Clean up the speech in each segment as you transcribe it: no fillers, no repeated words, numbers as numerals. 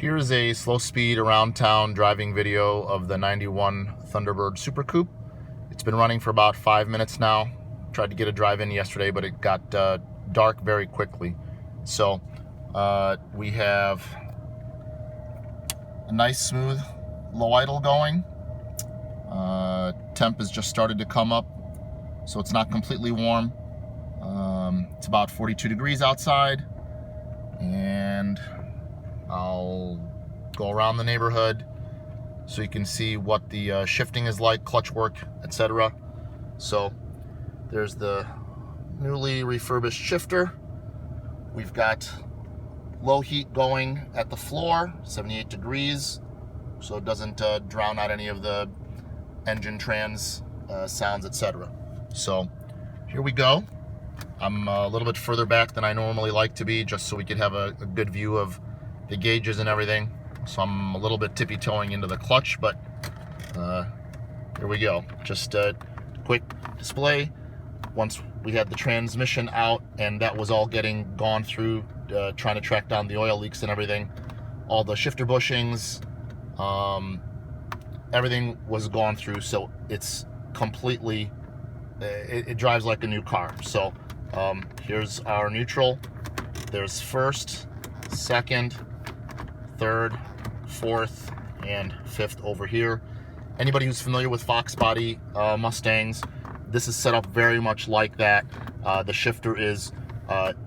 Here's a slow speed around town driving video of the 91 Thunderbird Super Coupe. It's been running for about 5 minutes now. Tried to get a drive in yesterday, but it got dark very quickly. So we have a nice smooth low idle going. Temp has just started to come up, so it's not completely warm. It's about 42 degrees outside, and I'll go around the neighborhood so you can see what the shifting is like, clutch work, etc. So there's the newly refurbished shifter. We've got low heat going at the floor, 78 degrees, so it doesn't drown out any of the engine trans sounds, etc. So here we go. I'm a little bit further back than I normally like to be, just so we could have a good view of the gauges and everything. So I'm a little bit tippy-toeing into the clutch, but here we go. Just a quick display. Once we had the transmission out and that was all gone through, trying to track down the oil leaks and everything, all the shifter bushings, everything was gone through, so it's completely, it drives like a new car. So here's our neutral. There's first, second, third, fourth, and fifth over here. Anybody who's familiar with Fox body Mustangs, this is set up very much like that. The shifter is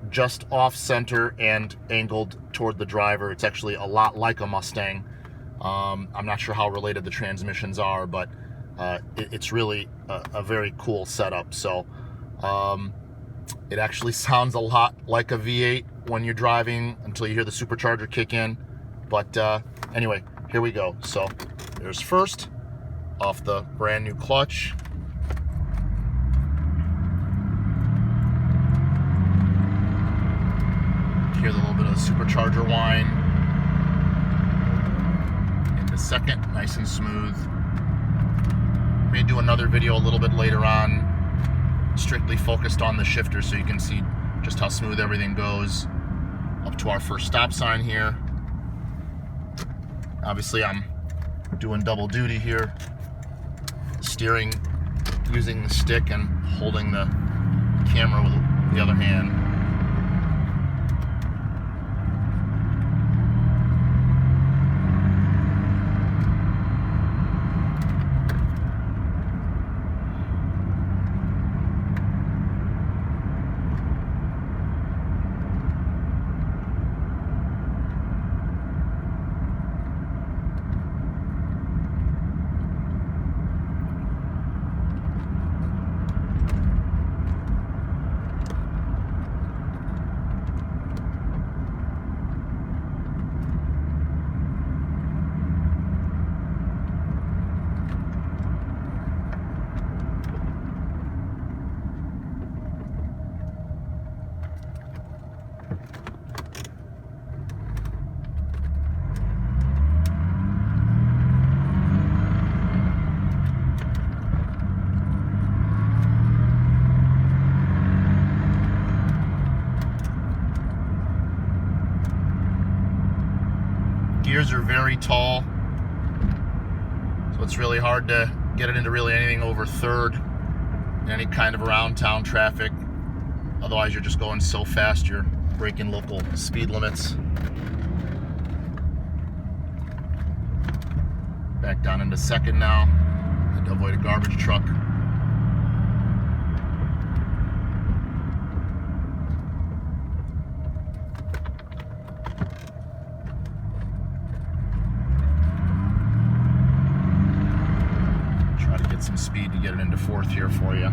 just off center and angled toward the driver. It's actually a lot like a Mustang. I'm not sure how related the transmissions are, but it's really a very cool setup. So it actually sounds a lot like a V8 when you're driving until you hear the supercharger kick in. But anyway, here we go. So there's first, off the brand new clutch. Hear the little bit of the supercharger whine. The second, nice and smooth. May do another video a little bit later on, strictly focused on the shifter, so you can see just how smooth everything goes. Up to our first stop sign here. Obviously I'm doing double duty here, steering using the stick and holding the camera with the other hand. Gears are very tall, so it's really hard to get it into really anything over third in any kind of around town traffic. Otherwise you're just going so fast you're breaking local speed limits. Back down into second now, to avoid a garbage truck. Some speed to get it into fourth here for you.